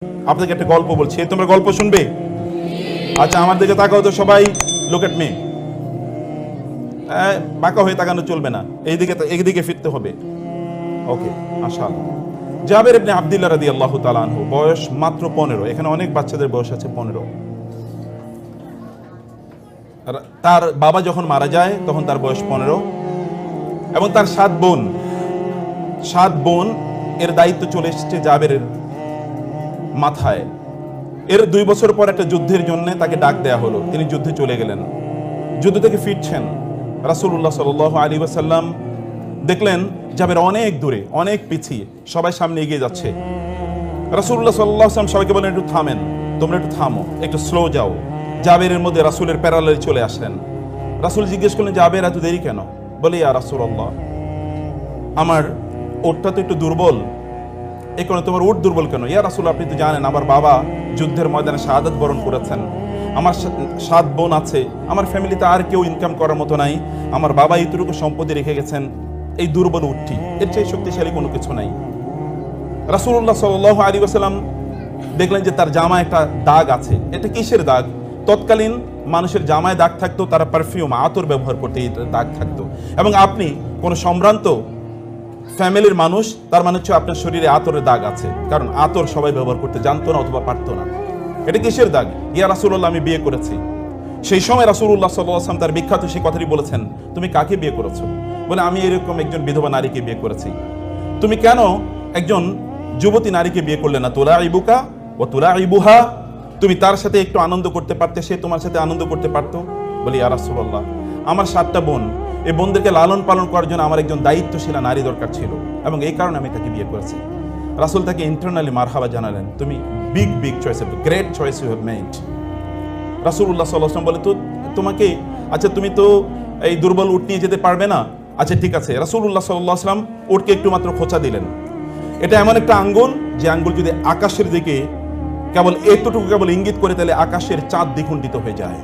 আপনাকে একটা গল্প বলছি, তোমরা গল্প শুনবে? আচ্ছা, আমার দিকে তাকাও তো সবাই, লুক এট মি। বাঁকা হয়ে তাকানো চলবে না, এইদিকে ফিরতে হবে। ওকে, মাশাআল্লাহ। জাবের ইবনে আব্দুল্লাহ রাদিয়াল্লাহু তাআলা আনহু, বয়স মাত্র 15। এখানে অনেক বাচ্চাদের বয়স আছে 15। তার বাবা যখন মারা যায় তখন তার বয়স 15, এবং তার 7 বোন এর দায়িত্ব চলে এসেছে জাবেরের মাথায়। এর 2 বছর পর একটা যুদ্ধের জন্য তাকে ডাক দেয়া হলো, তিনি যুদ্ধে চলে গেলেন। যুদ্ধ থেকে ফিরছেন, রাসূলুল্লাহ সাল্লাল্লাহু আলাইহি ওয়াসাল্লাম দেখলেন জাবের অনেক দূরে, অনেক পিছিয়ে, সবাই সামনে এগিয়ে যাচ্ছে। রাসূলুল্লাহ সাল্লাল্লাহু আলাইহি ওয়াসাল্লাম সবাইকে বলেন, একটু থামেন, তোমরা একটু থামো, একটু স্লো যাও। জাবেরের মধ্যে রাসূলের প্যারালালে চলে আসলেন। রাসূল জিজ্ঞেস করলেন, জাবের এত দেরি কেন? বলে, ইয়া রাসূলুল্লাহ, আমার ওটটা তো একটু দুর্বল। এই কারণে। তোমার উট দুর্বল কেন? ইয়া রাসূল, আপনি তো জানেন আমার বাবা যুদ্ধের ময়দানে শাহাদাত বরণ করেছেন, আমার 7 বোন আছে, আমার ফ্যামিলিতে আর কেউ ইনকাম করার মতো নাই, আমার বাবা এইটুকু সম্পত্তি রেখে গেছেন, এই দুর্বল উটটি, এর চেয়ে শক্তিশালী কোনো কিছু নাই। রাসূলুল্লাহ সাল্লাল্লাহু আলাইহি ওয়াসাল্লাম দেখলেন যে তার জামায় একটা দাগ আছে। এটা কিসের দাগ? তৎকালীন মানুষের জামায় দাগ থাকতো, তারা পারফিউম, আতর ব্যবহার করতে এই দাগ থাকতো। এবং আপনি কোনো সম্ভ্রান্ত ফ্যামিলির মানুষ, তার মানে হচ্ছে আপনার শরীরে আতরের দাগ আছে, কারণ আতর সবাই ব্যবহার করতে জানতো না অথবা পারতো না। এটা কিসের দাগ? ইয়া রাসূলুল্লাহ, আমি বিয়ে করেছি। সেই সময় রাসূলুল্লাহ সাল্লাল্লাহু আলাইহি ওয়াসাল্লাম তার বিখ্যাত সেই কথাটি বলেছেন, তুমি কাকে বিয়ে করেছো? বলে, আমি এরকম একজন বিধবা নারীকে বিয়ে করেছি। তুমি কেন একজন যুবতী নারীকে বিয়ে করলে না? তুলাইবুকা ওয়া তুলাইবুহা, তুমি তার সাথে একটু আনন্দ করতে পারতে, সে তোমার সাথে আনন্দ করতে পারতো। বলি, ইয়া রাসূলুল্লাহ, আমার 7টা বোন, এই বোনদেরকে লালন পালন করার জন্য আমার একজন দায়িত্বশীলা নারী দরকার ছিল, এবং এই কারণে আমি তাকে বিয়ে করেছি। রাসূল তাকে ইন্টারনালি মারহাবা জানালেন, তুমি big choice, great choice you have made. রাসূলুল্লাহ সাল্লাল্লাহু আলাইহি ওয়াসাল্লাম বলে, তো তোমাকে, আচ্ছা তুমি তো এই দুর্বল উট নিয়ে যেতে পারবে না, আচ্ছা ঠিক আছে। রাসূলুল্লাহ সাল্লাল্লাহু আলাইহি ওয়াসাল্লাম উটকে একটু মাত্র খোঁচা দিলেন। এটা এমন একটা আঙ্গুল, যে আঙ্গুল যদি আকাশের দিকে কেবল এতটুকু কেবল ইঙ্গিত করে, তাহলে আকাশের চাঁদ দ্বিগুণিত হয়ে যায়।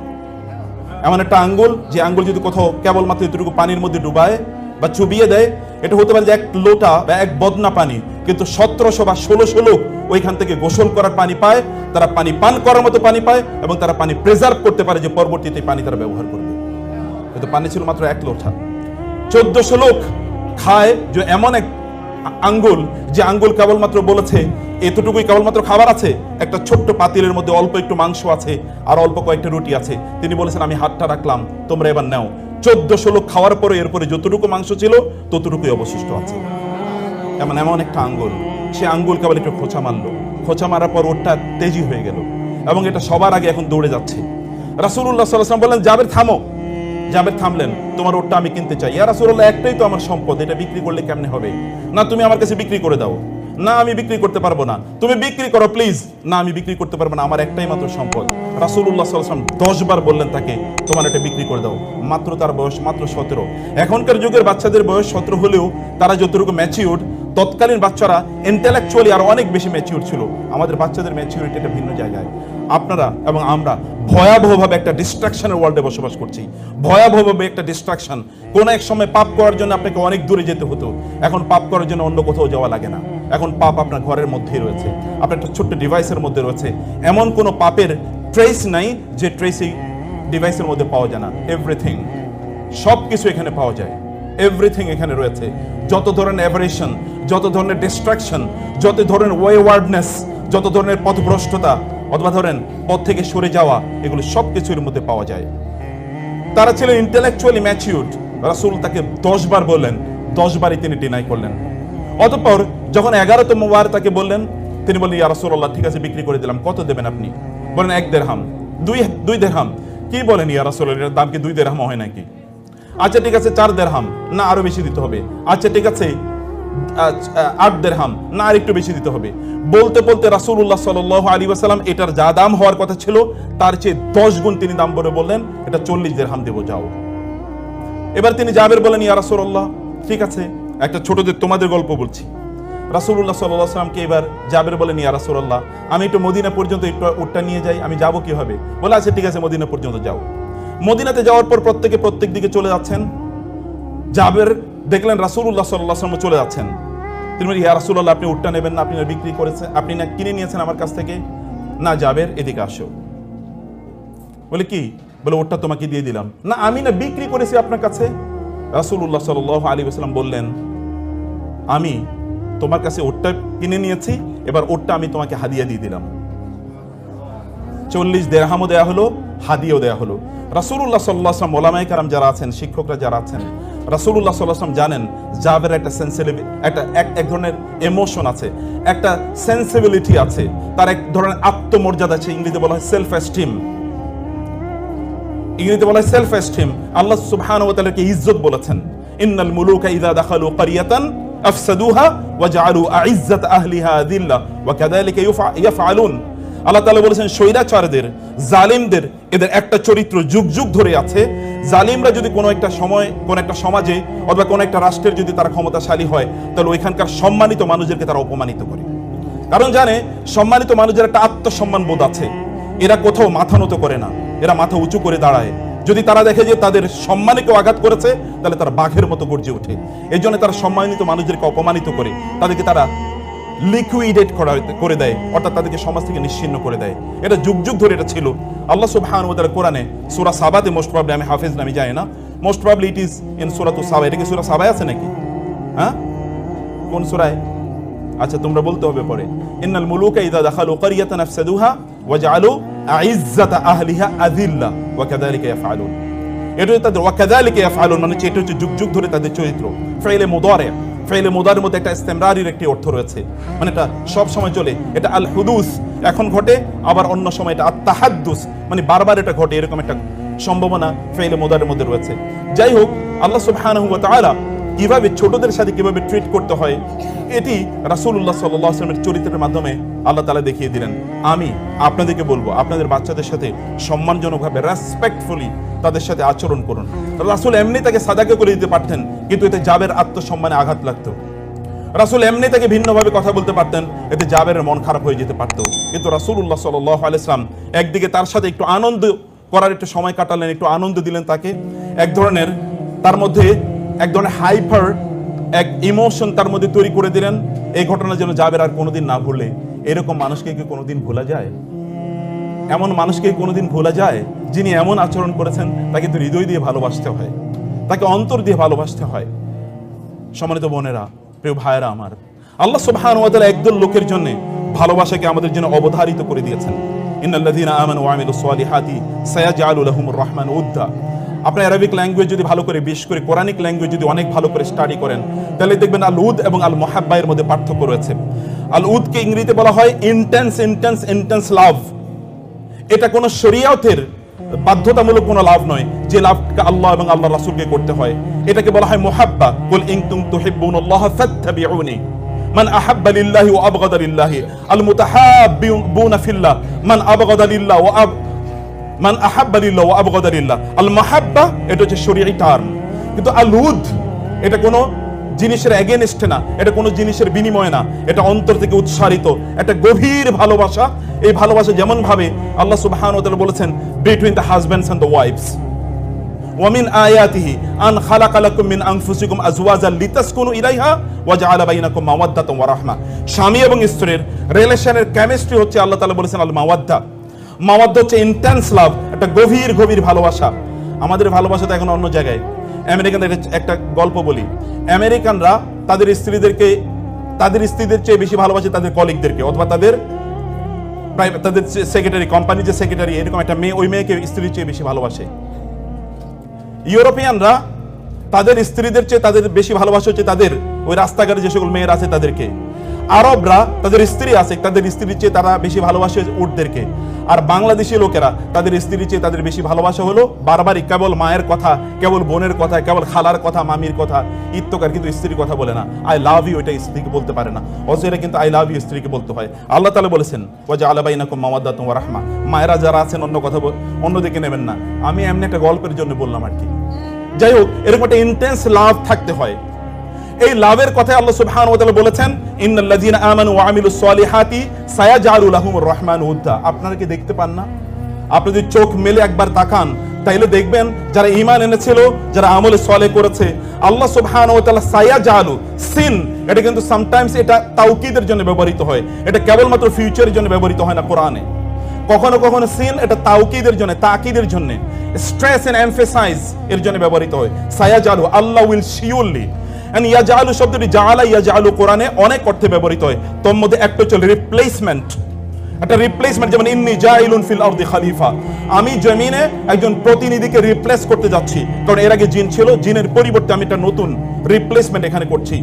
এমন একটা আঙ্গুল, যে আঙ্গুল যদি কোথাও কেবলমাত্র এতটুকু পানির মধ্যে ডুবায় বা চুবিয়ে দেয়, এটা হতে পারে যে 1 লোটা বা 1 বদনা পানি, কিন্তু 1700 বা 1600 লোক ওইখান থেকে গোসল করার পানি পায়, তারা পানি পান করার মতো পানি পায়, এবং তারা পানি প্রিজার্ভ করতে পারে, যে পরবর্তীতে পানি তারা ব্যবহার করবে। কিন্তু পানি ছিল মাত্র 1 লোটা। 1400 লোক খায় যে এমন এক আঙ্গুল, যে আঙ্গুল কেবলমাত্র বলেছে এতটুকুই কেবলমাত্র খাবার আছে, একটা ছোট্ট পাতিলের মধ্যে অল্প একটু মাংস আছে আর অল্প কয়েকটা রুটি আছে। তিনি বলেছেন, আমি হাতটা রাখলাম, তোমরা এবার নাও। 1400 লোক খাওয়ার পরে এরপরে যতটুকু মাংস ছিল ততটুকুই অবশিষ্ট আছে। এমন একটা আঙ্গুল, সে আঙ্গুল কেবল একটু খোঁচা মারলো, খোঁচা মারার পর ওটা তেজি হয়ে গেল, এবং এটা সবার আগে এখন দৌড়ে যাচ্ছে। রাসূলুল্লাহ সাল্লাল্লাহু আলাইহি ওয়াসাল্লাম বললেন, জাবের থামো। জাবের থামলেন, তোমার ওটটা আমি কিনতে চাই। ইয়া রাসূলুল্লাহ, একটাই তো আমার সম্পদ, এটা বিক্রি করলে কেমনে হবে? না, তুমি আমার কাছে বিক্রি করে দাও। না, আমি বিক্রি করতে পারবো না। তুমি বিক্রি করো প্লিজ। না, আমি বিক্রি করতে পারবো না, আমার একটাই মাত্র সম্পদ। রাসূলুল্লাহ সাল্লাল্লাহু আলাইহি ওয়াসাল্লাম 10 বার বললেন তাকে, তোমার এটা বিক্রি করে দাও। মাত্র তার বয়স মাত্র 17। এখনকার যুগের বাচ্চাদের বয়স 17 হলেও তারা যতটুকু ম্যাচিউর, তৎকালীন বাচ্চারা ইন্টেলেকচুয়ালি আরো অনেক বেশি ম্যাচিউর ছিল। আমাদের বাচ্চাদের ম্যাচিউরিটি একটা ভিন্ন জায়গায়। আপনারা এবং আমরা ভয়াবহভাবে একটা ডিস্ট্রাকশনের ওয়ার্ল্ডে বসবাস করছি, ভয়াবহভাবে একটা ডিস্ট্রাকশন। কোন এক সময় পাপ করার জন্য আপনাকে অনেক দূরে যেতে হতো, এখন পাপ করার জন্য অন্য কোথাও যাওয়া লাগে না। এখন পাপ আপনার ঘরের মধ্যেই রয়েছে, আপনার একটা ছোট্ট ডিভাইসের মধ্যে রয়েছে। এমন কোনো পাপের ট্রেস নাই যে ট্রেস এই ডিভাইসের মধ্যে পাওয়া যায় না। এভরিথিং, সব কিছু এখানে পাওয়া যায়, এভরিথিং এখানে রয়েছে। যত ধরনের অ্যাভারেশন, যত ধরনের ডিস্ট্রাকশন, যত ধরনের ওয়েওয়ার্ডনেস, যত ধরনের পথভ্রষ্টতা অথবা ধরেন পথ থেকে সরে যাওয়া, এগুলো সব কিছুর মধ্যে পাওয়া যায়। তারা ছিলেন ইন্টেলেকচুয়ালি ম্যাচিউরড। রাসূল তাকে 10 বার বললেন, 10 বারই তিনি ডিনাই করলেন। অতঃপর যখন 11তম বার তাকে বললেন, তিনি বললেন, ইয়া রাসূলুল্লাহ, ঠিক আছে বিক্রি করে দিলাম। কত দেবেন আপনি? বলেন, 1 দিরহাম। 2 দিরহাম। কি বলেন ইয়া রাসূলুল্লাহ, এর দাম কি 2 দিরহাম হয় নাকি? আচ্ছা ঠিক আছে 4 দিরহাম। না, আরো বেশি দিতে হবে। আচ্ছা ঠিক আছে 8 দিরহাম। না, আর একটু বেশি দিতে হবে। বলতে বলতে রাসূলুল্লাহ সাল্লাল্লাহু আলাইহি ওয়াসাল্লাম এটার যা দাম হওয়ার কথা ছিল তার চেয়ে 10 গুণ তিনি দাম বলে বললেন, এটা 40 দিরহাম দেবো, যাও। এবার তিনি জাবের বলেন, ইয়া রাসূলুল্লাহ, ঠিক আছে, একটা ছোটদের তোমাদের গল্প বলছি। রাসূলুল্লাহ সাল্লাল্লাহু আলাইহি ওয়াসাল্লামকে এবার জাবের বলেন, ইয়া রাসূলুল্লাহ, আমি একটু মদিনা পর্যন্ত একটু উটটা নিয়ে যাই, আমি যাবো কিভাবে? বলে, আচ্ছা ঠিক আছে, মদিনা পর্যন্ত যাও। মদিনাতে যাওয়ার পর প্রত্যেক দিকে চলে যাচ্ছেন। জাবের দেখলেন রাসূলুল্লাহ সাল্লাল্লাহু আলাইহি ওয়াসাল্লাম চলে যাচ্ছেন। তিনি বলেন, ইয়া রাসূলুল্লাহ, আপনি উটটা নেবেন না? আপনি না বিক্রি করেছেন, আপনি না কিনে নিয়েছেন আমার কাছ থেকে? না জাবের, এদিকে আসো। বলে কি? বলে ওটটা তোমাকে দিয়ে দিলাম। না, আমি না বিক্রি করেছি আপনার কাছে। রাসূলুল্লাহ সাল্লাল্লাহু আলাইহি ওয়াসাল্লাম বললেন, আমি তোমার কাছে ওটটা কিনে নিয়েছি, এবার ওটটা আমি তোমাকে হাদিয়া দিয়ে দিলাম। 40 দিরহামও দেয়া হলো, হাদিয়াও দেয়া হলো। রাসূলুল্লাহ সাল্লাল্লাহু আলাইহি ওয়াসাল্লাম, ওলামায়ে কেরাম যারা আছেন, শিক্ষকরা যারা আছেন, রাসূলুল্লাহ সাল্লাল্লাহু আলাইহি ওয়াসাল্লাম জানেন জাবের একটা সেন্সিটিভ, এক ধরনের ইমোশন আছে, একটা সেন্সিবিলিটি আছে, তার এক ধরনের আত্মমর্যাদা আছে। ইংরেজিতে বলা হয় সেলফ এস্টিম। ইংরেজিতে বলা হয় সেলফ এস্টিম। আল্লাহ সুবহানাহু ওয়া তাআলাকে ইজ্জত বলেছেন, ইন্নাল মুলুকা ইযা দাখালু ক্বরিয়াতান আফসাদুহা ওয়া জাআলু আইজ্জাত আহলিহা যিল্লা ওয়া কাযালিকা ইয়াফআলুন। আল্লাহ তাআলা বলেছেন, স্বৈরাচারদের, জালিমদের, এদের একটা চরিত্র যুগ যুগ ধরে আছে। জালিমরা যদি কোনো একটা সময়, কোনো একটা সমাজে অথবা কোনো একটা রাষ্ট্রের যদি তারা ক্ষমতাশালী হয়, তাহলে ওইখানকার সম্মানিত মানুষদেরকে তারা অপমানিত করে। কারণ জানে, সম্মানিত মানুষের একটা আত্মসম্মান বোধ আছে, এরা কোথাও মাথা নত করে না, এরা মাথা উঁচু করে দাঁড়ায়। যদি তারা দেখে যে তাদের সম্মানে কেউ আঘাত করেছে, তাহলে তারা বাঘের মতো গর্জে ওঠে। এই জন্য তারা সম্মানিত মানুষদেরকে অপমানিত করে, তাদেরকে তারা লিকুইডেট করে দেয়, অর্থাৎ তাদেরকে সমাজ থেকে নিশ্চিহ্ন করে দেয়। এটা যুগ যুগ ধরে এটা ছিল। আল্লাহ সুবহানাহু ওয়া তাআলা কোরআনে সূরা সাবাতে, মোস্ট প্রবাবলি, আমি হাফেজ না, আমি জানি না, most probably it is in সূরাতুস সাবা। এটা কি সূরা সাবায় আছে নাকি? হ্যাঁ, কোন সূরায়? আচ্ছা, তোমরা বলতে হবে পরে। ইন্নাল মুলুকা ইযা দাখালু ক্বরিয়াতান আফসাদুহা ওয়া জাআলু আইজ্জাতা আহলিহা আযিল্লা ওয়া কাযালিকা ইয়াফআলুন। এটা তাদের ওয়া কাযালিকা ইয়াফআলুন মানে এটা হচ্ছে যুগ যুগ ধরে তাদের চরিত্র। ফাইলে মুদারি, ফাইলে মুদারির মধ্যে একটা ইস্তেমরারির একটি অর্থ রয়েছে, মানে এটা সব সময় চলে। এটা আল হুদুস, এখন ঘটে, আবার অন্য সময় এটা আত তাহাদ্দুস, মানে বারবার এটা ঘটে, এরকম একটা সম্ভাবনা ফাইলে মুদারির মধ্যে রয়েছে। যাই হোক, আল্লাহ সুবহানাহু ওয়া তাআলা কিভাবে ছোটদের সাথে কিভাবে ট্রিট করতে হয়, এটি রাসূলুল্লাহ সাল্লাল্লাহু আলাইহি ওয়াসাল্লামের চরিত্রের মাধ্যমে আল্লাহ তাআলা দেখিয়ে দিলেন। আমি আপনাদেরকে বলবো, আপনাদের বাচ্চাদের সাথে সম্মানজনকভাবে, রেসপেক্টফুলি তাদের সাথে আচরণ করুন। রাসূল এমনি তাকে সাদাকা করে দিতে পারতেন, কিন্তু এতে জাবের আত্মসম্মানে আঘাত লাগতো। রাসূল এমনি তাকে ভিন্নভাবে কথা বলতে পারতেন, এতে জাবেরের মন খারাপ হয়ে যেতে পারতো। কিন্তু রাসূলুল্লাহ সাল্লাল্লাহু আলাইহি ওয়াসাল্লাম একদিকে তার সাথে একটু আনন্দ করার একটু সময় কাটালেন, একটু আনন্দ দিলেন তাকে, এক ধরনের তার মধ্যে এক ধরনের হাইপার এক ইমোশন তার মধ্যে তৈরি করে দিলেন। এই ঘটনা যেন জাবের আর কোনোদিন না ভুলে। এরকম মানুষকে কি কোনোদিন ভোলা যায়? এমন মানুষকে কোনোদিন ভোলা যায়? যিনি এমন আচরণ করেছেন, তাকে তো হৃদয় দিয়ে ভালোবাসতে হয়, তাকে অন্তর দিয়ে ভালোবাসতে হয়। সম্মানিত বোনেরা, প্রিয় ভাইয়েরা আমার, আল্লাহ সুবহানাহু ওয়া তাআলা একদল লোকের জন্য ভালোবাসাকে আমাদের জন্য অবধারিত করে দিয়েছেন। ইন্নাল্লাযীনা আমানু ওয়া আমিলুস সালিহাতি সায়াজআলু লাহুমুর রাহমানু উদ্দা। আপনি আরবিক ল্যাঙ্গুয়েজ যদি ভালো করে, বিশেষ করে কোরআনিক ল্যাঙ্গুয়েজ যদি অনেক ভালো করে স্টাডি করেন, তাহলে দেখবেন আল উদ এবং আল মুহাব্বা এর মধ্যে পার্থক্য রয়েছে। আল উদকে ইংরেজিতে বলা হয় ইন্টেন্স লাভ। এটা কোনো শরীয়তের বাধ্যতামূলক কোনো লাভ নয়, যে লাভকে আল্লাহ এবং আল্লাহর রাসূলকে করতে হয়। এটাকে বলা হয় মুহাব্বা। কুল ইন কুনতুম তুহিব্বুনাল্লাহ ফাত্তাবিউনি মান আহাব্বা লিল্লাহি ওয়া আবগাদা লিল্লাহি আল মুতাহাব্বিউনা ফিল্লাহ মান আবগাদা লিল্লাহ ওয়া মান আহাব্বা লিল্লাহ ওয়া আবগাদা লিল্লাহ। আল মাহাব্বা এটা হচ্ছে শরীয়ী টার্ম, কিন্তু আল উদ এটা কোনো জিনিসের এগেনস্টে না, এটা কোনো জিনিসের বিনিময় না, এটা অন্তর থেকে উৎসারিত একটা গভীর ভালোবাসা। এই ভালোবাসা যেমন ভাবে আল্লাহ সুবহানাহু ওয়া তাআলা বলেছেন between the husbands and the wives, ওয়া মিন আয়াতিহি আন খালাকা লাকুম মিন আনফুসিকুম আজওয়াজান লিতাসকুনু ইলাইহা ওয়া জাআলা বাইনাকুম মাওয়াদ্দাতান ওয়া রাহমা। স্বামী এবং স্ত্রীর রিলেশনের কেমিস্ট্রি হচ্ছে, আল্লাহ তাআলা বলেছেন, আল মাওয়াদ্দা। মাওয়াদ্দা হচ্ছে ইন্টেন্স লাভ, একটা গভীর গভীর ভালোবাসা। আমাদের ভালোবাসা তো এখন অন্য জায়গায়। আমেরিকানদের একটা গল্প বলি। আমেরিকানরা তাদের স্ত্রীদের চেয়ে বেশি ভালোবাসে তাদের কলিগদেরকে, অথবা তাদের সেক্রেটারি, কোম্পানি যে সেক্রেটারি, এরকম একটা মেয়ে, ওই মেয়েকে স্ত্রীর চেয়ে বেশি ভালোবাসে। ইউরোপিয়ানরা তাদের স্ত্রীদের চেয়ে তাদের বেশি ভালোবাসা হচ্ছে তাদের ওই রাস্তাঘাটে যে সকল মেয়েরা আছে তাদেরকে। আরবরা তাদের স্ত্রী আছে, তাদের স্ত্রীর চেয়ে তারা বেশি ভালোবাসে উটদেরকে। আর বাংলাদেশি লোকেরা তাদের স্ত্রীর চেয়ে তাদের বেশি ভালোবাসা হলো বারবারই কেবল মায়ের কথা, কেবল বোনের কথা, কেবল খালার কথা, মামির কথা, ইত্তকার, কিন্তু স্ত্রীর কথা বলে না। আই লাভ ইউ এটা স্ত্রীকে বলতে পারে না, অথচ এটা কিন্তু আই লাভ ইউ স্ত্রীকে বলতে হয়। আল্লাহ তাআলা বলেছেন ওয়া জাআলা বাইনাকুম মাওয়াদ্দাতান ওয়া রাহমা। মায়েরা যারা আছেন অন্য কথা অন্যদিকে নেবেন না, আমি এমনি একটা গল্পের জন্য বললাম আর কি। যাই হোক, এরকম একটা ইন্টেন্স লাভ থাকতে হয়। এই লাভের কথায় আল্লাহ সুবহানাহু ওয়া তাআলা বলেছেন ইন্নাল্লাযীনা আমানু ওয়া আমিলুস সালিহাতি সায়াজআলু লাহুমুর রাহমানু উদ্দা। আপনারা কি দেখতে পান না? আপনি যদি চোখ মেলে একবার তাকান, তাইলে দেখবেন যারা ঈমান এনেছিল, যারা আমলে সালেহ করেছে, আল্লাহ সুবহানাহু ওয়া তাআলা সায়াজালু সিন, এটা কিন্তু সামটাইমস এটা তাওকীদের জন্য ব্যবহৃত হয়, এটা কেবলমাত্র ফিউচারের জন্য ব্যবহৃত হয় না কোরআনে। কখনো কখনো সিন এটা তাওকীদের জন্য, তাকিদের জন্য, স্ট্রেস এন্ড এমফাসাইজ এর জন্য ব্যবহৃত হয়। সায়াজালু, আল্লাহ উইল শিওরলি। এন্ড ইয়াজালু শব্দটি জাআলা ইয়াজালু কোরআনে অনেক অর্থে ব্যবহৃত হয়, তোর মধ্যে একটা হচ্ছে রিপ্লেসমেন্ট, একটা রিপ্লেসমেন্ট। যেমন ইন্নী জাইলুন ফিল আরদি খলিফা, আমি জমিনে একজন প্রতিনিধিকে রিপ্লেস করতে যাচ্ছি, কারণ এর আগে জিন ছিল, জিনের পরিবর্তে আমি একটা নতুন রিপ্লেসমেন্ট এখানে করছি।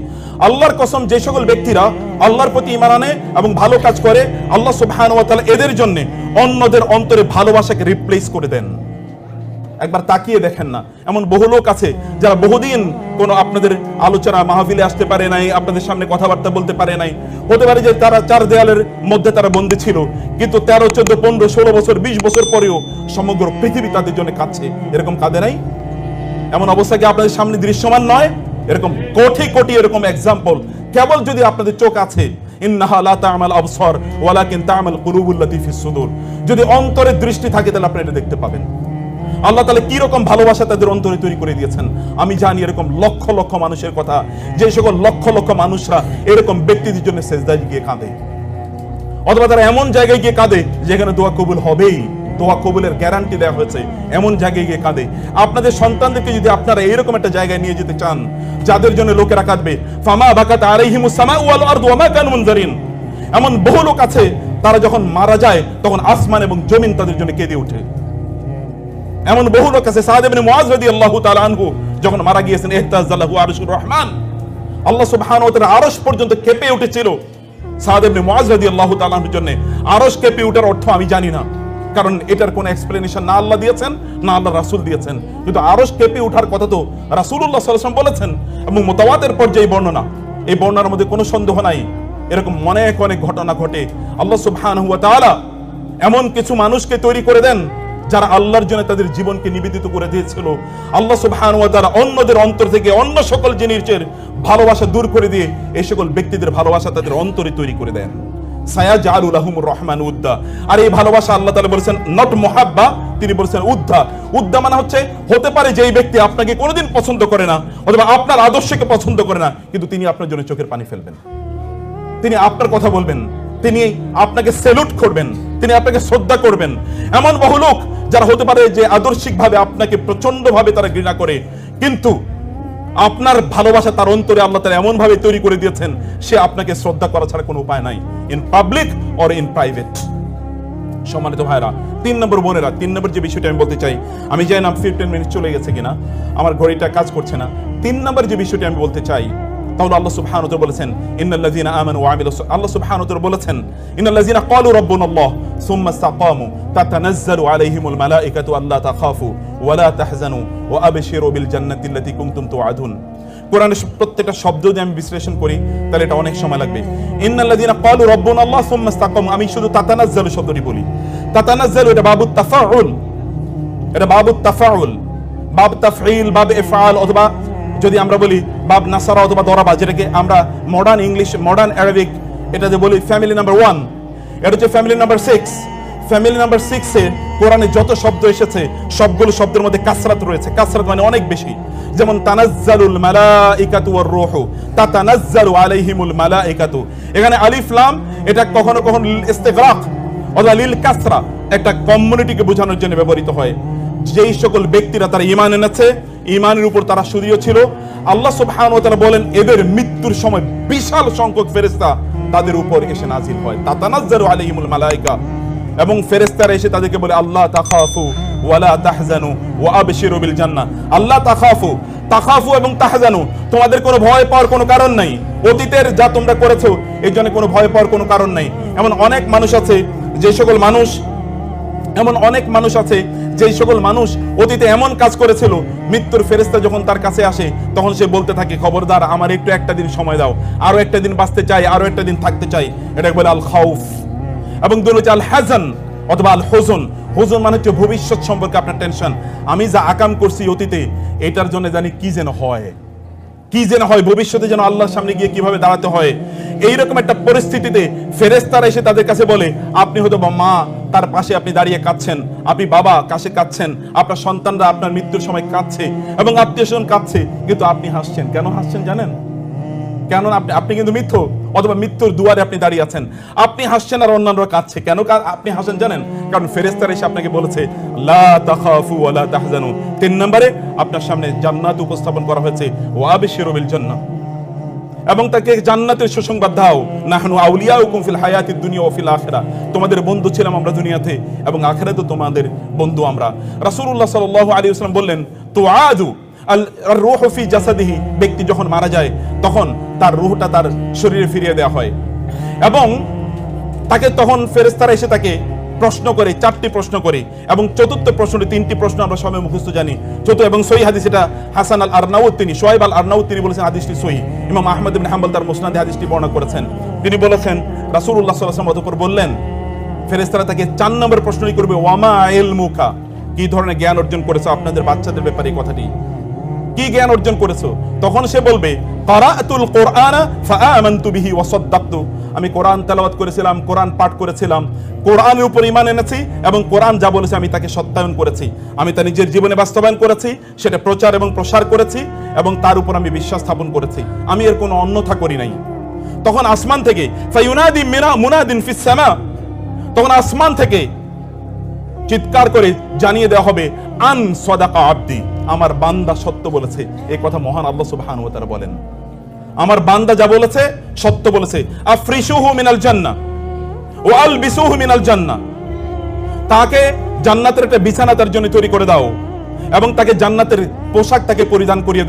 আল্লাহর কসম, যে সকল ব্যক্তিরা আল্লাহর প্রতি ঈমান আনে এবং ভালো কাজ করে, আল্লাহ সুবহানাহু ওয়া তাআলা এদের জন্য অন্যদের অন্তরে ভালোবাসাকে রিপ্লেস করে দেন। একবার তাকিয়ে দেখেন না, এমন বহু লোক আছে যারা বহুদিন কোনো আপনাদের আলোচনা মাহফিলে আসতে পারে নাই, আপনাদের সামনে কথাবার্তা বলতে পারে নাই। হতে পারে যে তারা চার দেয়ালের মধ্যে তারা বন্দী ছিল, কিন্তু 13, 14, 15, 16 বছর, 20 বছর পরেও সমগ্র পৃথিবী তাদের জন্য কাঁদছে। এরকম কাঁদে নাই? এমন অবস্থা কি আপনাদের সামনে দৃশ্যমান নয়? এরকম কোটি কোটি এরকম এক্সাম্পল, কেবল যদি আপনাদের চোখ আছে, ইন্নাহা লা তা'মাল আবসার ওয়ালাকিন তা'মাল কুলুবুল লাতী ফিস সুদূর, যদি অন্তরের দৃষ্টি থাকে তাহলে আপনি এটা দেখতে পাবেন। আল্লাহ তাআলা কি রকম ভালোবাসা তাদের অন্তরে তৈরি করে দিয়েছেন। আমি জানি এরকম লক্ষ লক্ষ মানুষের কথা, যে সকল লক্ষ লক্ষ মানুষরা এরকম ব্যক্তিদের জন্য সেজদায় গিয়ে কাঁদে, অথবা তারা এমন জায়গায় গিয়ে কাঁদে যেখানে দোয়া কবুল হবেই, দোয়া কবুলের গ্যারান্টি দেওয়া হয়েছে, এমন জায়গায় গিয়ে কাঁদে। আপনাদের সন্তানদেরকে যদি আপনারা এরকম একটা জায়গায় নিয়ে যেতে চান যাদের জন্য লোকেরা কাঁদবে, ফামা বাকাত আলাইহিমুস সামাউ ওয়াল আরদু ওয়া মা কানু মুনজারিন, এমন বহু লোক আছে তারা যখন মারা যায় তখন আসমান এবং জমিন তাদের জন্য কেঁদে ওঠে। এমন বহু লোক আছে, সাদ ইবনে মুআজ রাদিয়াল্লাহু তাআলা আনহু যখন মারা গিয়েছেন, ইহতাযালাহু আরশুর রহমান, আল্লাহ সুবহানাহু ওয়া তাআলা আরশ পর্যন্ত কেঁপে উঠেছিল সাদ ইবনে মুআজ রাদিয়াল্লাহু তাআলা আনহুর জন্য। আরশ কেঁপে ওঠার অর্থ আমি জানি না, কারণ এটার কোনো এক্সপ্লেনেশন না আল্লাহ দিয়েছেন না আল্লাহ রাসূল দিয়েছেন, কিন্তু আরশ কেঁপে ওঠার কথা তো রাসূলুল্লাহ সাল্লাল্লাহু আলাইহি ওয়াসাল্লাম বলেছেন, এবং মুতাওয়াতির পর্যায়ে বর্ণনা, এই বর্ণনার মধ্যে কোনো সন্দেহ নাই এরকম অনেক অনেক ঘটনা ঘটে। আল্লাহ সুবহানাহু ওয়া তাআলা এমন কিছু মানুষকে তৈরি করে দেন যারা আল্লাহর জন্য তাদের জীবনকে নিবেদিত করে দিয়েছিল। আল্লাহ সুবহানাহু ওয়া তাআলা অন্যদের অন্তর থেকে অন্য সকল জিনিসের ভালোবাসা দূর করে দিয়ে এই সকল ব্যক্তিদের ভালোবাসা তাদের অন্তরে তৈরি করে দেন। সায়াজালু লাহুমুর রহমান উদ্দা, আর এই ভালোবাসা আল্লাহ তাআলা বলেছেন নট মুহাব্বা, তিনি বলেছেন উদ্দা। উদ্দা মানে হচ্ছে, হতে পারে যে এই ব্যক্তি আপনাকে কোনোদিন পছন্দ করে না অথবা আপনার আদর্শকে পছন্দ করে না, কিন্তু তিনি আপনার জন্য চোখের পানি ফেলবেন, তিনি আপনার কথা বলবেন, তিনি আপনাকে স্যালুট করবেন, তিনি আপনাকে শ্রদ্ধা করবেন। এমন বহু লোক যারা হতে পারে যে আদর্শিকভাবে আপনাকে প্রচন্ড ভাবে তারা ঘৃণা করে, কিন্তু আপনার ভালোবাসা তার অন্তরে আল্লাহ তাআলা এমন ভাবে তৈরি করে দিয়েছেন, সে আপনাকে শ্রদ্ধা করা ছাড়া কোনো উপায় নাই, in public or in private. সম্মানিত ভাইরা, 3 নম্বর বোনেরা, 3 নম্বর যে বিষয়টা আমি বলতে চাই, আমি জানি না 15 মিনিট চলে গেছে কিনা, আমার ঘড়িটা কাজ করছে না। 3 নম্বর যে বিষয়টা আমি বলতে চাই, তাহলে আল্লাহ সুবহানাহু ওয়া তাআলা বলেছেন ইন্নাল্লাযীনা আমানু ওয়া আমিলুস, আল্লাহ সুবহানাহু ওয়া তাআলা বলেছেন ইন্নাল্লাযীনা ক্বালু রাব্বুনাল্লাহ সুম্মা ইসতাকামু তাতানাজ্জালু আলাইহিমুল মালাইকাতু আল্লা তাখাফু ওয়া লা তাহজানু ওয়া আবশিরু বিল জান্নাতি আল্লাতী কুনতুম তুআদুন। কোরআনের প্রত্যেকটা শব্দ যদি আমি বিশ্লেষণ করি তাহলে এটা অনেক সময় লাগবে। ইন্নাল্লাযীনা ক্বালু রাব্বুনাল্লাহ সুম্মা ইসতাকামু, আমি শুধু তাতানাজ্জালু শব্দটি বলি। তাতানাজ্জালু এটা বাবুত তাফাউল, এটা বাবুত তাফাউল, বাব তাফঈল, বাব ইফআল, অথবা যদি আমরা বলি বাব নাসারা অথবা দরাবা, যেটাকে আমরা মডার্ন ইংলিশ, মডার্ন আরবিক এটাতে বলি ফ্যামিলি নাম্বার 1, এটা হচ্ছে ফ্যামিলি নাম্বার 6। ফ্যামিলি নাম্বার 6 এ কোরআনে যত শব্দ এসেছে সবগুলো শব্দের মধ্যে কাসরাত রয়েছে, কাসরাত মানে অনেক বেশি। যেমন তানাজ্জালুল মালাইকাতু ওয়ার রূহু, তাতানাজ্জালু আলাইহিমুল মালাইকাতু, এখানে আলিফ লাম এটা কখনো কখনো ইস্তিগরাক অথবা লিল কাসরা, একটা কমিউনিটিকে বোঝানোর জন্য ব্যবহৃত হয়। যেই সকল ব্যক্তিরা তারা ঈমান এনেছে, ঈমানের উপর তারা সুদৃঢ় ছিল, আল্লাহ সুবহানাহু ওয়া তাআলা বলেন এদের মৃত্যুর সময় বিশাল সংখ্যক ফেরেশতা তাদের উপর এসে নাজিল হয়, তাতানাজ্জালু আলাইহিমুল মালাইকা, এবং ফেরেশতারা এসে তাদেরকে বলে আল্লাহ তাখাফু ওয়া লা তাহজানু ওয়া আবশিরু বিল জান্নাহ। আল্লাহ তাখাফু, তাখাফু এবং তাহজানু, তোমাদের কোনো ভয় পাওয়ার কোনো কারণ নাই, অতীতের যা তোমরা করেছো এর জন্য কোনো ভয় পাওয়ার কোনো কারণ নাই। এমন অনেক মানুষ আছে যে সকল মানুষ, এমন অনেক মানুষ আছে যেই সকল মানুষ অতীতে এমন কাজ করেছিল, মৃত্যুর ফেরেশতা যখন তার কাছে আসে তখন সে বলতে থাকে খবরদার আমার একটু একটা দিন সময় দাও, আরো একটা দিন বাঁচতে চাই, আরো একটা দিন থাকতে চাই। এটাকে বলে আল খাউফ। এবং দুটো হচ্ছে আল হাজান অথবা আল হুজুন। হুজুন মানে হচ্ছে ভবিষ্যৎ সম্পর্কে আপনার টেনশন, আমি যা আকাম করছি অতীতে এটার জন্য জানি কি যেন হয়, কি যেন হয়, ভবিষ্যতে যেন আল্লাহর সামনে গিয়ে কিভাবে দাঁড়াতে হয়। এইরকম একটা পরিস্থিতিতে ফেরেশতারা এসে তাদের কাছে বলে আপনি হয়তো বা মা তার পাশে আপনি দাঁড়িয়ে কাঁদছেন, আপনি বাবা কাছে কাঁদছেন, আপনার সন্তানরা আপনার মৃত্যুর সময় কাঁদছে এবং আত্মীয়স্বজন কাঁদছে, কিন্তু আপনি হাসছেন। কেন হাসছেন জানেন? কেন? আপনি কিন্তু মৃত্যু অথবা মৃত্যুর দুয়ারে আপনি দাঁড়িয়ে আছেন, আপনি হাসছেন আর অন্যান্যরা কাঁদছে। কেন আপনি হাসেন জানেন? কারণ ফেরেশতারা এসে আপনাকে বলেছে লা তাখাফু ওয়া লা তাহজানু। 3 নম্বরে আপনার সামনে জান্নাত উপস্থাপন করা হয়েছে, ওয়া আবশিরু বিল জান্নাহ, এবং তাকে জান্নাতের সুসংবাদ দাও। নাহনু আউলিয়াউকুম ফিল হায়াতিদ দুনিয়া ওয়া ফিল আখিরাহ, তোমাদের বন্ধু ছিলাম আমরা দুনিয়াতে এবং আখিরাতেও তোমাদের বন্ধু আমরা। রাসূলুল্লাহ সাল্লাল্লাহু আলাইহি ওয়াসাল্লাম বললেন, তুআদু আর রূহু ফি জাসাদিহি, ব্যক্তি যখন মারা যায় তখন তার রূহটা তার শরীরে ফিরিয়ে দেওয়া হয় এবং তাকে তখন ফেরেশতারা এসে তাকে প্রশ্ন করে, 4টি প্রশ্ন করে, এবং চতুর্থ প্রশ্নটি 3টি প্রশ্ন আমরা সবাই মুখস্থ জানি। চতুর্থ এবং সহিহ হাদিস, এটা হাসান আল আরনাউত তিনি, শোয়েব আল আরনাউত তিনি বলেছেন হাদিসটি সহিহ। ইমাম আহমদ ইবনে হাম্বল তার মুসনাদে হাদিসটি বর্ণনা করেছেন। তিনি বলেছেন রাসূলুল্লাহ সাল্লাল্লাহু আলাইহি ওয়াসাল্লাম বললেন, ফেরেশতারা তাকে 4 নম্বর প্রশ্নই করবে, ওয়ামা ইলমুকা, কি ধরনের জ্ঞান অর্জন করেছো আপনাদের বাচ্চাদের ব্যাপারে, এই কথাটি কি জ্ঞান অর্জন করেছো? তখন সে বলবে, ক্বারাআতুল কুরআনা ফাআমানতু বিহি ওয়া সাদ্দাকতু, আমি কোরআন তেলাওয়াত করেছিলাম, কোরআন পাঠ করেছিলাম, কোরআনের উপর ঈমান এনেছি এবং কোরআন যা বলেছে আমি তাকে সত্যায়ন করেছি, আমি তা নিজের জীবনে বাস্তবায়ন করেছি, সেটা প্রচার এবং প্রসার করেছি এবং তার উপর আমি বিশ্বাস স্থাপন করেছি, আমি এর কোনো অন্যথা করি নাই। তখন আসমান থেকে ফায়ুনাদি মুনাদিন ফিস সামা, তখন আসমান থেকে চিৎকার করে জানিয়ে দেওয়া হবে, আন সাদাকা আবদি, আমার বান্দা সত্য বলেছে। এই কথা মহান আল্লাহ সুবহানাহু ওয়া তাআলা বলেন, আমার বান্দা যা বলেছে সত্য বলেছে। আফরিশুহু মিনাল জান্নাহ ওয়া আলবিসুহু মিনাল জান্নাহ, তাকে জান্নাতের একটা বিছানা তার জন্য তৈরি করে দাও এবং তাকে জান্নাতের পোশাক তাকে পরিধান করিয়ে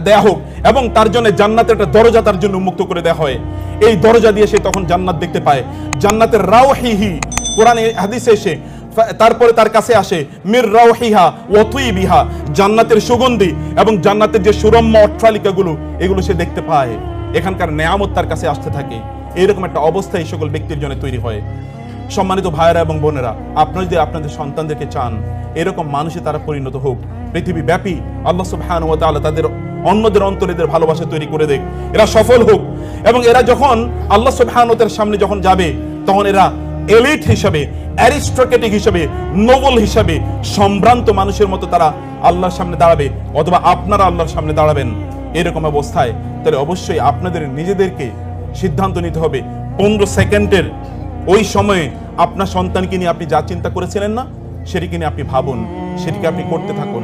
দেয়া হোক এবং তার জন্য জান্নাতের একটা দরজা তার জন্য উন্মুক্ত করে দেওয়া হয়। এই দরজা দিয়ে সে তখন জান্নাত দেখতে পায়। জান্নাতের রাওহিহি, কোরআনে হাদিসে এসে তারপরে তার কাছে আসে মির রাওহিহা ওয়া তুইবিহা, জান্নাতের সুগন্ধি এবং জান্নাতের যে সুরম্য অট্টালিকাগুলো, এগুলো সে দেখতে পায়। এখানকার নেয়ামত তার কাছে আসতে থাকে। এরকম একটা অবস্থা এই সকল ব্যক্তির জন্য তৈরি হয়। সম্মানিত ভাইয়েরা এবং বোনেরা, আপনারা যদি আপনাদের সন্তানদেরকে চান এরকম মানুষে তারা পরিণত হোক, পৃথিবী ব্যাপী আল্লাহ সুবহানাহু ওয়া তাআলা তাদের অন্যদের অন্তরে এদের ভালোবাসা তৈরি করে দেখ, এরা সফল হোক এবং এরা যখন আল্লাহ সুবহানাহু ওয়া তাআলার সামনে যখন যাবে তখন এরা এলিট হিসাবে, অ্যারিস্টোক্রেটিক হিসাবে, নোবেল হিসাবে, সম্ভ্রান্ত মানুষের মতো তারা আল্লাহর সামনে দাঁড়াবে অথবা আপনারা আল্লাহর সামনে দাঁড়াবেন। এরকম অবস্থায় তাহলে অবশ্যই আপনাদের নিজেদেরকে সিদ্ধান্ত নিতে হবে 15 সেকেন্ডের ওই সময়ে আপনার সন্তানকে নিয়ে আপনি যা চিন্তা করেছিলেন না, সেটিকে নিয়ে আপনি ভাবুন, সেটিকে আপনি করতে থাকুন,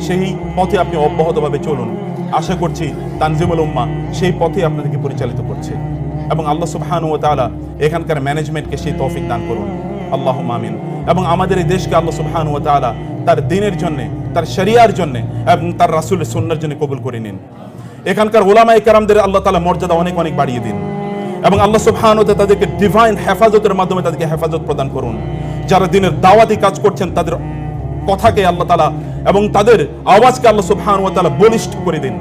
সেই পথে আপনি অব্যাহতভাবে চলুন। আশা করছি তানজিমুল উম্মাহ সেই পথে আপনাদেরকে পরিচালিত করছে এবং আল্লাহ সুবহানাহু ওয়া তাআলা এখানকার ম্যানেজমেন্টকে সেই তৌফিক দান করুন, আল্লাহুম্মা আমিন। এবং আমাদের এই দেশকে আল্লাহ সুবহানাহু ওয়া তাআলা তার দ্বীনের জন্য, তার শরিয়ার জন্য এবং তার রাসূলের সুন্নাহর জন্য কবুল করে নিন। এখানকার উলামায়ে কেরামদের আল্লাহ তাআলা মর্যাদা অনেক অনেক বাড়িয়ে দিন এবং আল্লাহ সুবহানাহু ওয়া তাআলা তাদেরকে ডিভাইন হেফাজতের মাধ্যমে তাদেরকে হেফাজত প্রদান করুন। যারা দ্বীনের দাওয়াতি কাজ করছেন তাদের কথাকে আল্লাহ তাআলা এবং তাদের আওয়াজকে আল্লাহ সুবহানাহু ওয়া তাআলা বলিষ্ঠ করে দিন,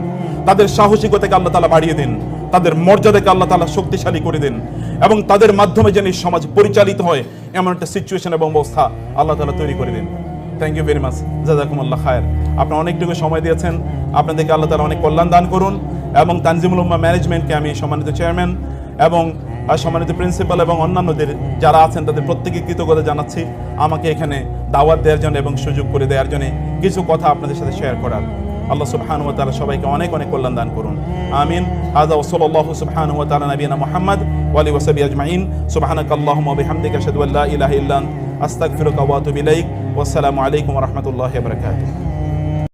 তাদের সাহসিকতাকে আল্লাহ তাআলা বাড়িয়ে দিন, তাদের মর্যাদাকে আল্লাহ তাআলা শক্তিশালী করে দিন এবং তাদের মাধ্যমে যেন সমাজ পরিচালিত হয় এমন একটা সিচুয়েশন এবং অবস্থা আল্লাহ তাআলা তৈরি করে দিন। থ্যাংক ইউ ভেরি মাচ, জাযাকুমুল্লাহ খায়ের। আপনারা অনেকটুকু সময় দিয়েছেন, আপনাদেরকে আল্লাহ তাআলা অনেক কল্যাণ দান করুন এবং তানজিমুল উম্মাহ ম্যানেজমেন্টকে আমি সম্মানিত চেয়ারম্যান এবং সম্মানিত প্রিন্সিপাল এবং অন্যান্যদের যারা আছেন তাদের প্রত্যেকে কৃতজ্ঞতা জানাচ্ছি আমাকে এখানে দাওয়াত দেওয়ার জন্য এবং সুযোগ করে দেওয়ার জন্য কিছু কথা আপনাদের সাথে শেয়ার করার। আল্লাহ সুবহানাহু ওয়া তাআলা সবাইকে অনেক অনেক কল্যাণ দান করুন, আমিন। হাযা ওয়া সাল্লাল্লাহু সুবহানাহু ওয়া তাআলা নাবিয়ানা মুহাম্মদ ওয়া আলিহি ওয়া সাহবিহি আজমাইন। সুবহানাকাল্লাহুম্মা ওয়া বিহামদিকা আশহাদু আল্লা ইলাহা ইল্লা আনতা আস্তাগফিরুকা ওয়া আতুবু ইলাইক। ওয়াসসালামু আলাইকুম ওয়া রাহমাতুল্লাহি ওয়া বারাকাতুহু।